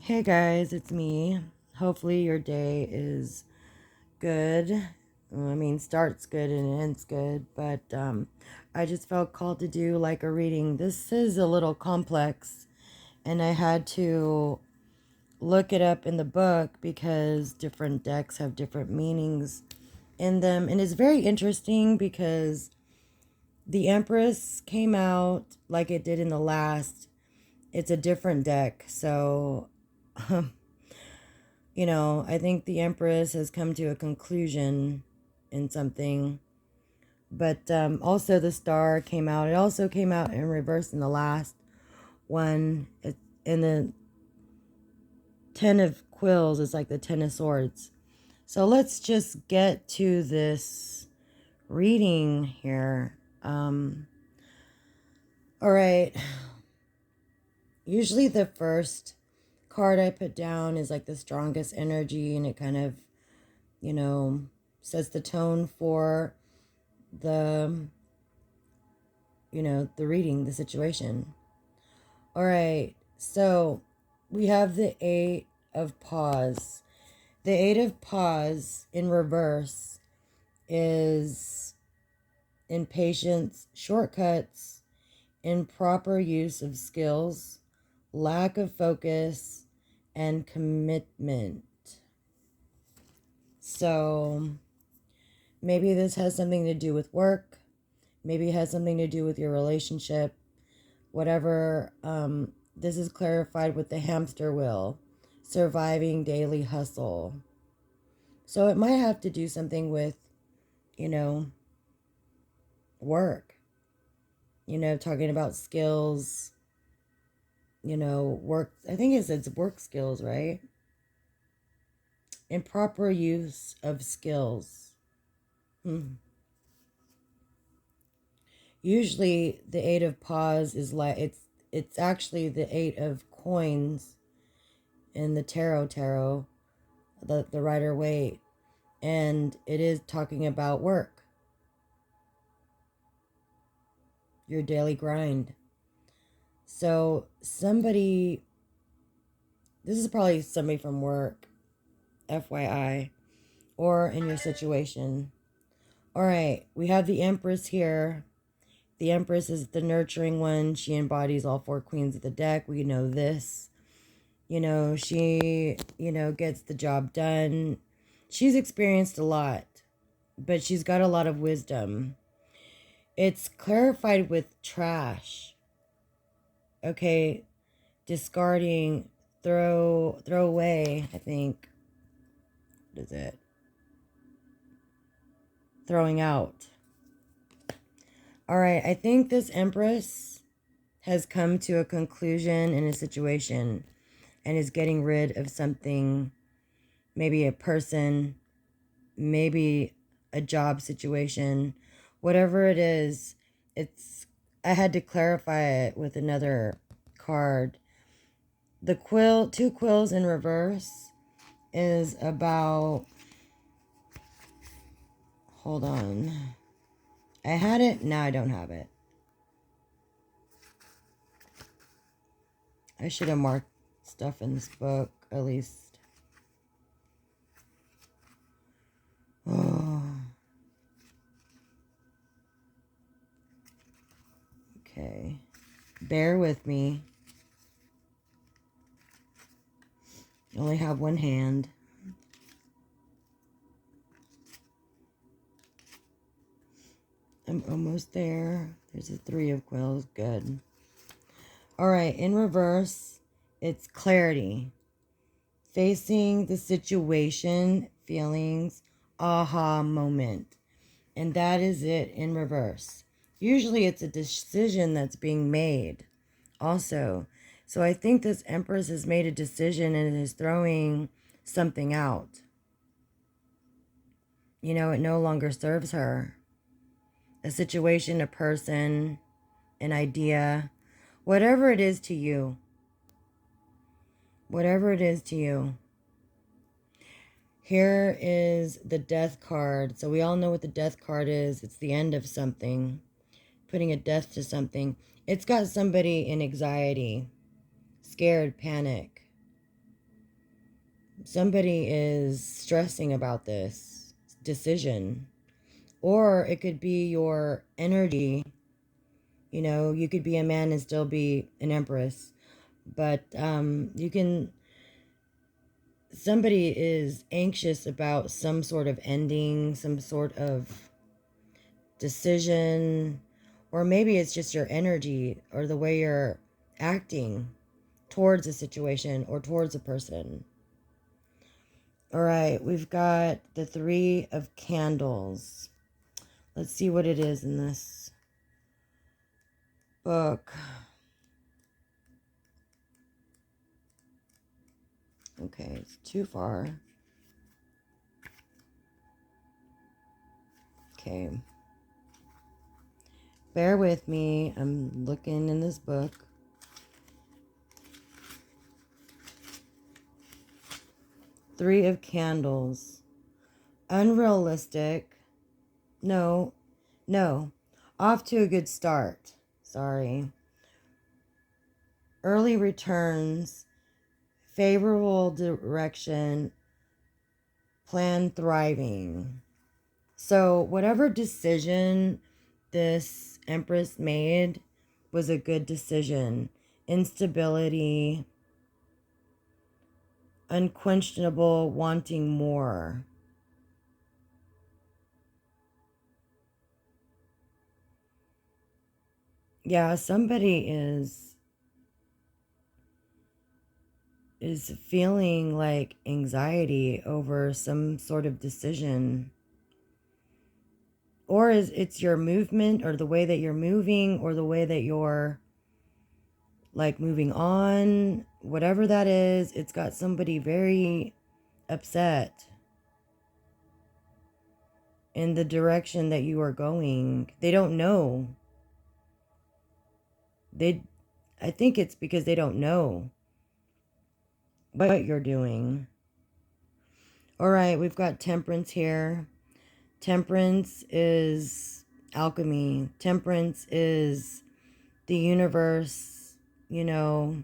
Hey guys, it's me. Hopefully your day is good. I mean, starts good and ends good, but I just felt called to do like a reading. This is a little complex, and I had to look it up in the book because different decks have different meanings in them, and it's very interesting because the Empress came out like it did in the last. It's a different deck, so I think the Empress has come to a conclusion in something. But also the Star came out. It also came out in reverse in the last one. In the Ten of Quills, it's like the Ten of Swords. So let's just get to this reading here. All right. Usually the first card I put down is like the strongest energy, and it kind of, you know, sets the tone for the the reading, the situation. All right, so we have the Eight of Paws. The Eight of Paws in reverse is impatience, shortcuts, improper use of skills, lack of focus, and commitment. So maybe this has something to do with work. Maybe it has something to do with your relationship. Whatever. This is clarified with the hamster wheel, surviving daily hustle. So it might have to do something with, you know, work, talking about skills, work. I think it's work skills, right? Improper use of skills. Usually the Eight of Paws is like, it's actually the Eight of Coins in the tarot, the Rider Waite. And it is talking about work, your daily grind. So this is probably somebody from work, FYI, or in your situation. All right, we have the Empress here. The Empress is the nurturing one. She embodies all four queens of the deck. We know this. She, gets the job done. She's experienced a lot, but she's got a lot of wisdom. It's clarified with trash. Okay, discarding, throw away, I think. What is it? Throwing out. All right, I think this Empress has come to a conclusion in a situation and is getting rid of something, maybe a person, maybe a job situation, whatever it is. I had to clarify it with another card. The two quills in reverse is about, hold on. I had it, now I don't have it. I should have marked stuff in this book, at least. Oh. Okay. Bear with me. I only have one hand. I'm almost there. There's a Three of Quills. Good. All right. In reverse, it's clarity. Facing the situation, feelings, aha moment. And that is it in reverse. Usually it's a decision that's being made also. So I think this Empress has made a decision and is throwing something out. It no longer serves her. A situation, a person, an idea, whatever it is to you. Whatever it is to you. Here is the Death card. So we all know what the Death card is. It's the end of something. Putting a death to something. It's got somebody in anxiety, scared, panic. Somebody is stressing about this decision. Or it could be your energy. You know, you could be a man and still be an empress. But somebody is anxious about some sort of ending, some sort of decision, or maybe it's just your energy or the way you're acting towards a situation or towards a person. All right, we've got the Three of Candles. Let's see what it is in this book. Okay, it's too far. Okay. Bear with me. I'm looking in this book. Three of Candles. Unrealistic. No. Off to a good start. Sorry. Early returns. Favorable direction. Plan thriving. So whatever decision this Empress made was a good decision. Instability. Unquestionable wanting more. Yeah, somebody is feeling like anxiety over some sort of decision. Or it's your movement or the way that you're moving or the way that you're like moving on, whatever that is, it's got somebody very upset in the direction that you are going. They don't know. I think it's because they don't know what you're doing. All right, we've got Temperance here. Temperance is alchemy. Temperance is the universe, you know.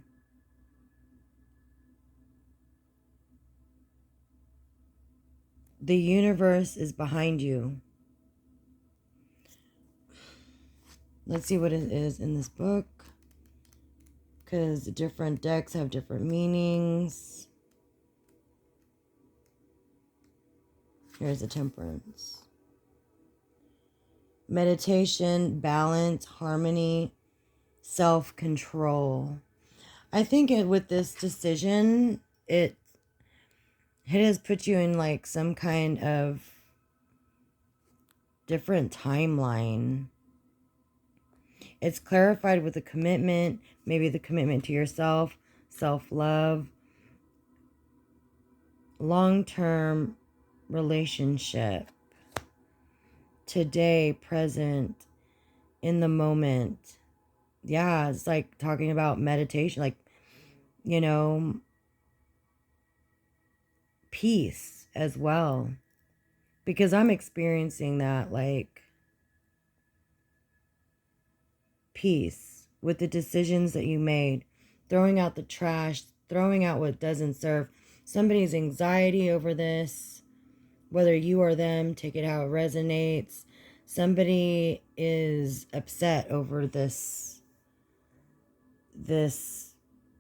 The universe is behind you. Let's see what it is in this book, because different decks have different meanings. Here's the Temperance. Meditation, balance, harmony, self-control. I think with this decision, it has put you in like some kind of different timeline. It's clarified with a commitment, maybe the commitment to yourself, self-love, long-term relationship, today, present, in the moment. Yeah, it's like talking about meditation, like, you know, peace as well. Because I'm experiencing that, like, peace with the decisions that you made, throwing out the trash, throwing out what doesn't serve. Somebody's anxiety over this, whether you or them, take it how it resonates. Somebody is upset over this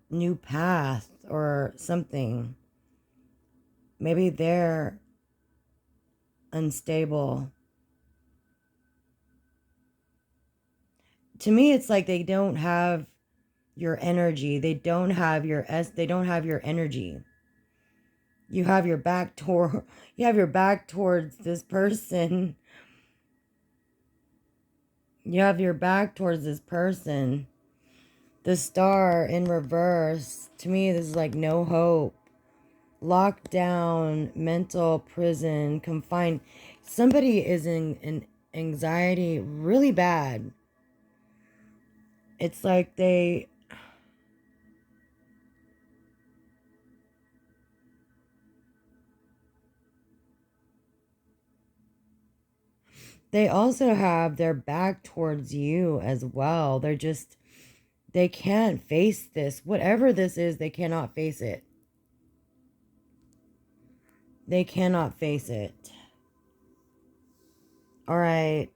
new path or something. Maybe they're unstable. To me, it's like they don't have your energy. They don't have your energy. You have your back towards this person. You have your back towards this person. The Star in reverse. To me, this is like no hope. Locked down, mental prison, confined. Somebody is in anxiety really bad. It's like they also have their back towards you as well. They can't face this. Whatever this is, they cannot face it. They cannot face it. All right.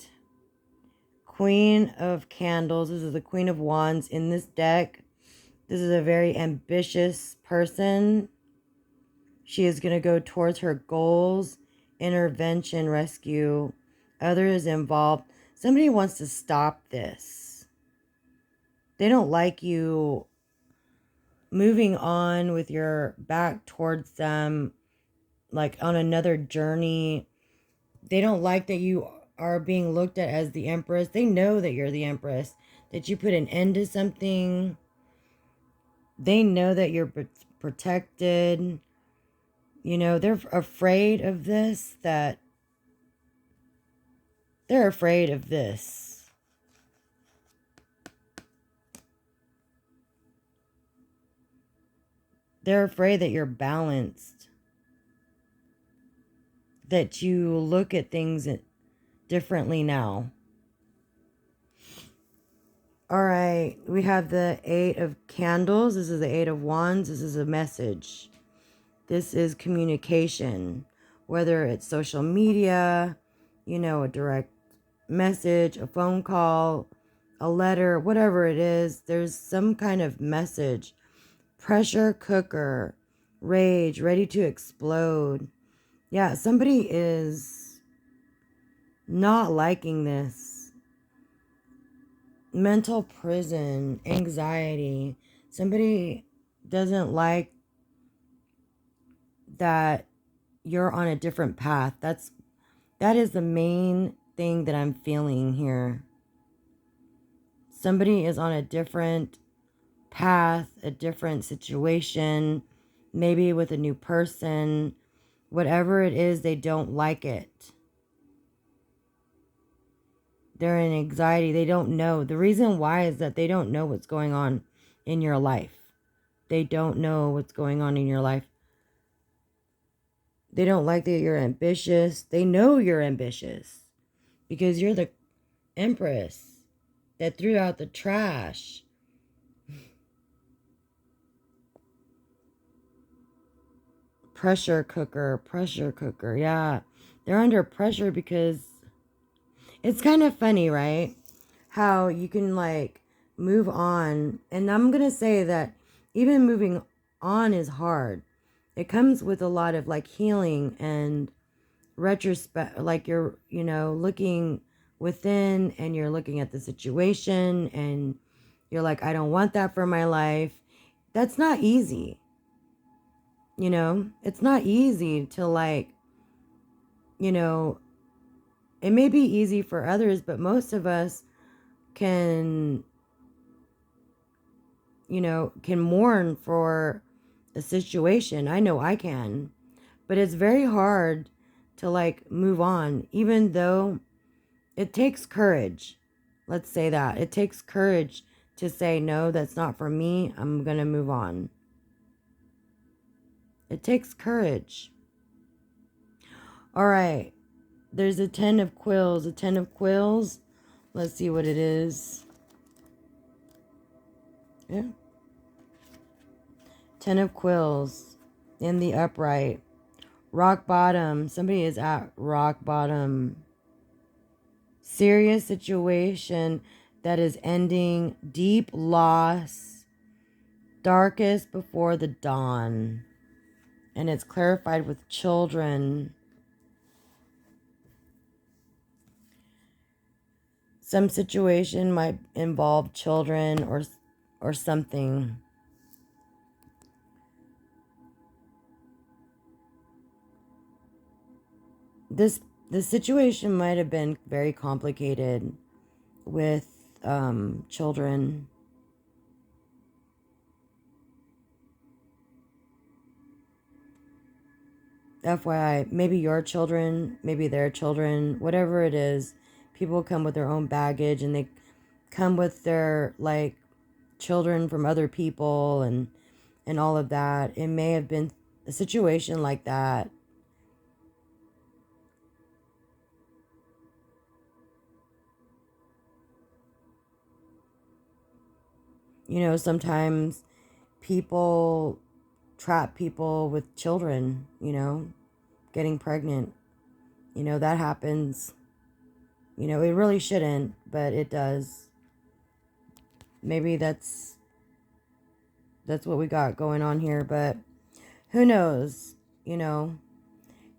Queen of Candles. This is the Queen of Wands in this deck. This is a very ambitious person. She is going to go towards her goals, intervention, rescue, others involved. Somebody wants to stop this. They don't like you moving on with your back towards them, like on another journey. They don't like that you are being looked at as the Empress. They know that you're the Empress, that you put an end to something. They know that you're protected. You know, they're afraid of this, that they're afraid of this. They're afraid that you're balanced, that you look at things differently now. All right, we have the Eight of Candles. This is the Eight of Wands. This is a message. This is communication, whether it's social media, you know, a direct message, a phone call, a letter, whatever it is. There's some kind of message. Pressure cooker, rage, ready to explode. Yeah, somebody is not liking this. Mental prison, anxiety. Somebody doesn't like that you're on a different path. That is the main thing that I'm feeling here. Somebody is on a different path, a different situation, maybe with a new person. Whatever it is, they don't like it. They're in anxiety. They don't know. The reason why is that they don't know what's going on in your life. They don't know what's going on in your life. They don't like that you're ambitious. They know you're ambitious because you're the Empress that threw out the trash. Pressure cooker. Yeah, they're under pressure because it's kind of funny, right? How you can like move on. And I'm going to say that even moving on is hard. It comes with a lot of like healing and retrospect, like you're, you know, looking within and you're looking at the situation and you're like, I don't want that for my life. That's not easy. You know, it's not easy to like, you know, it may be easy for others, but most of us can, you know, can mourn for a situation. I know I can, but it's very hard to like move on, even though it takes courage. Let's say that. It takes courage to say, no, that's not for me. I'm going to move on. It takes courage. All right. There's a 10 of quills. A 10 of quills. Let's see what it is. Yeah. 10 of quills in the upright. Rock bottom. Somebody is at rock bottom. Serious situation that is ending. Deep loss. Darkest before the dawn. And it's clarified with children. Some situation might involve children or something. The situation might have been very complicated with children. FYI, maybe your children, maybe their children, whatever it is, people come with their own baggage and they come with their like children from other people and all of that. It may have been a situation like that. You know, sometimes people trap people with children, you know, getting pregnant. You know, that happens. You know, it really shouldn't, but it does. Maybe that's what we got going on here, but who knows? You know,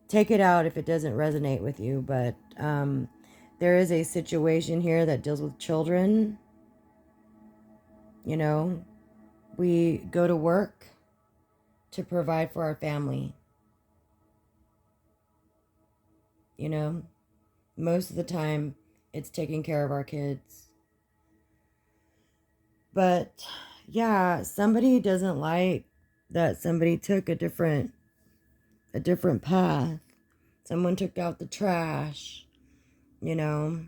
take it out if it doesn't resonate with you, but there is a situation here that deals with children. You know, we go to work to provide for our family. You know, most of the time it's taking care of our kids. But yeah, somebody doesn't like that somebody took a different path. Someone took out the trash, you know.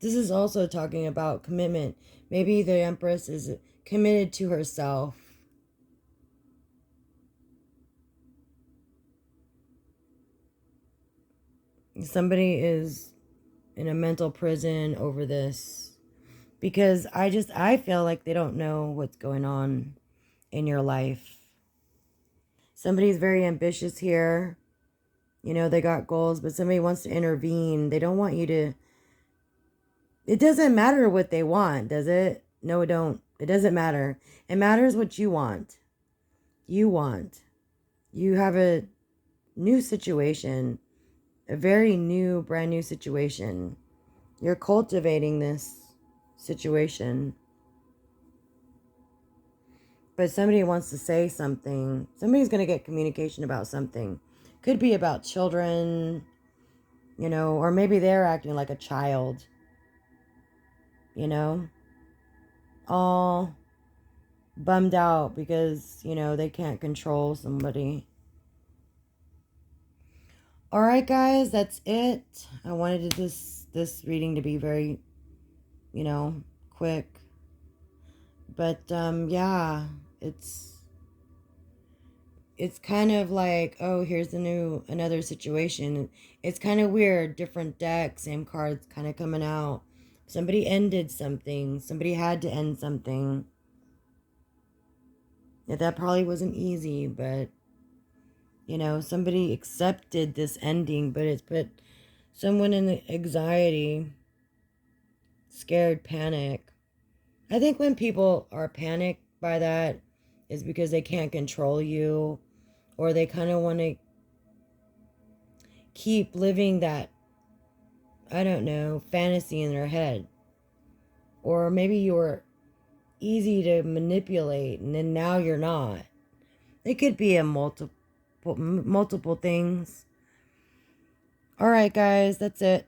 This is also talking about commitment. Maybe the Empress is committed to herself. Somebody is in a mental prison over this. Because I feel like they don't know what's going on in your life. Somebody's very ambitious here. You know, they got goals, but somebody wants to intervene. They don't want you to... It doesn't matter what they want, does it? No, it don't. It doesn't matter. It matters what you want. You want. You have a new situation. A very new, brand new situation. You're cultivating this situation. But somebody wants to say something. Somebody's going to get communication about something. Could be about children, you know, or maybe they're acting like a child, you know, all bummed out because, you know, they can't control somebody. All right, guys, that's it. I wanted this reading to be very, you know, quick. But yeah, it's kind of like, oh, here's another situation. It's kind of weird. Different decks, same cards kind of coming out. Somebody ended something. Somebody had to end something. Yeah, that probably wasn't easy, but, you know, somebody accepted this ending, but it's put someone in anxiety, scared, panic. I think when people are panicked by that is because they can't control you, or they kind of want to keep living that, I don't know, fantasy in their head. Or maybe you were easy to manipulate and then now you're not. It could be a multiple things. All right, guys, that's it.